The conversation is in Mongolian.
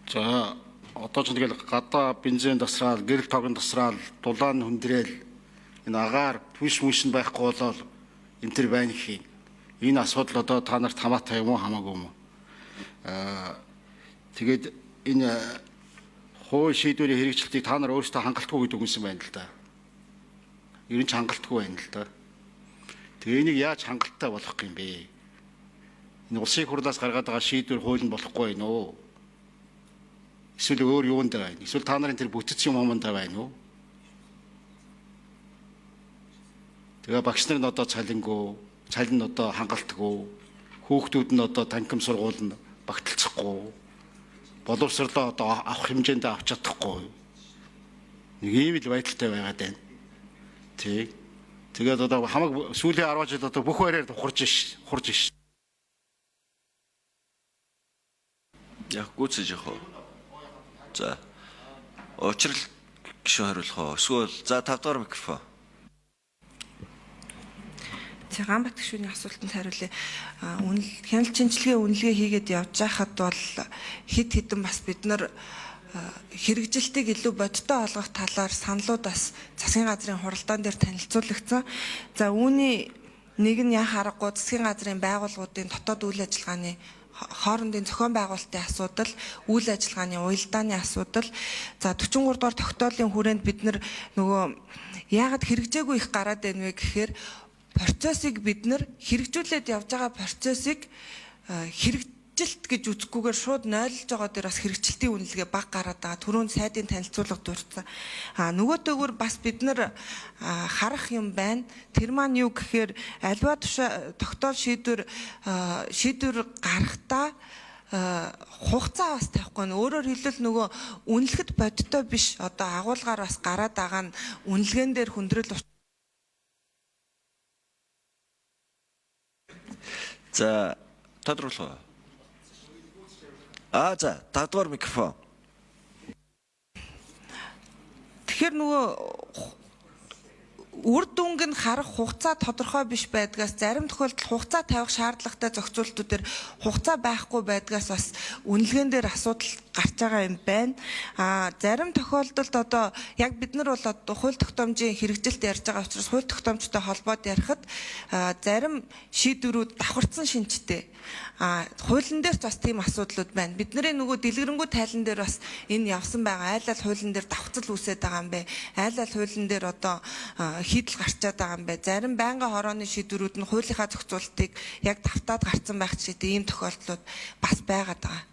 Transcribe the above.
За одоо ч тэгэл гадаа бензин тасраал, гэрэл тогийн тасраал, дулаан хүндрээл энэ агаар түнш мүшин байхгүй болол энэ төр байна гэх юм. Энэ асуудал одоо та нарт хамаатай юм уу хамаагүй юм уу? Тэгээд энэ хууль шийдвэрийн хэрэгжилтийг та нар өөрсдөө хангалтгүй гэдэг үгэнсэн байна л да. Ер нь ч хангалтгүй байна л да. Тэгээ энийг яаж хангалттай болгох юм бэ? Энэ улсын хурлаас гаргаад байгаа шийдвэр хууль нь болохгүй байна уу? Эсвэл өөр юунд байна? Эсвэл та нарын тэр бүтц юм юмд байна уу? Тэгээ багш нар нь одоо цалин одоо хангалтгүй, хүүхдүүд нь одоо танхим сургууль нь багталцахгүй, боловсрлоо одоо авах хэмжээнд авч чадахгүй. Нэг ийм л байдалтай байгаад байна. Тэгээд одоо хамаг сүүлийн 10 жил одоо бүх байраар хурж иш. Яг гүцэж яах вэ? За. Учрал гişүн хариулах уу? Эсвэл за 5 дугаар микрофон. За Ганбат гишүүний асуултанд хариулъя. Хяналт шинжилгээ үнэлгээ хийгээд явж байхад бол хэд хэдэн бас бид нар хэрэгжилтийг илүү бодиттой олгох талаар саналуудаас засгийн газрын хуралдаан дээр танилцуулагдсан. За үүний нэг нь яа харахгүй засгийн газрын байгууллагуудын дотоод үйл ажиллагааны хоорондын зохион байгуулалтын асуудал, үйл ажиллагааны уялдааны асуудал. За 43 дугаар тогтоолын хүрээнд бид нар нөгөө яагаад хэрэгжээгүй их гараад байна вэ гэхээр процессыг бид нар хэрэгжүүлээд явж байгаа процессыг хэрэгжилт гэж үзэхгүйгээр шууд нойлж байгаа дээр бас хэрэгжилтийн үнэлгээ баг гараад байгаа. Түрүүн сайдын танилцуулга дурдсан. Нөгөөдөөгөр бас бид нар харах юм байна. Тэр маань юу гэхээр альва тогтоол шийдвэр гарахдаа хугацаа бас тавихгүй. Өөрөөр хэлбэл нөгөө үнэлэхэд бодиттой биш одоо агуулгаар бас гараад байгаа нь үнэлгээн дээр хүндрэл. За тодруулах. За 5 дугаар микрофон. Тэгэхээр нөгөө үр дүнг нь харах хугацаа тодорхой биш байдгаас зарим тохиолдолд хугацаа тавих шаардлагатай зохицуултуудаар хугацаа байхгүй байдгаас бас үнэлгээн дээр асуудал гарч байгаа юм байна. Зарим тохиолдолд одоо яг бид нар бол одоо хууль тогтоомжийн хэрэгжилт ярьж байгаа учраас хууль тогтоомжтой холбоод ярихад зарим шийдвэрүүд давхарцсан шинжтэй. Хуулийн дээр бас тийм асуудлууд байна. Бидний нөгөө дэлгэрэнгүй тайлан дээр бас энэ явсан байгаа. Айлал хуулийн дээр давхцал үүсээд байгаа юм бэ. Айлал хуулийн дээр одоо хийдэл гарчаад байгаа юм бэ. Зарим байнгын хорооны шийдвэрүүд нь хуулийнхаа зохицуултыг яг давтаад гарцсан байх жишээтэй ийм тохиолдлууд бас байгаад байгаа.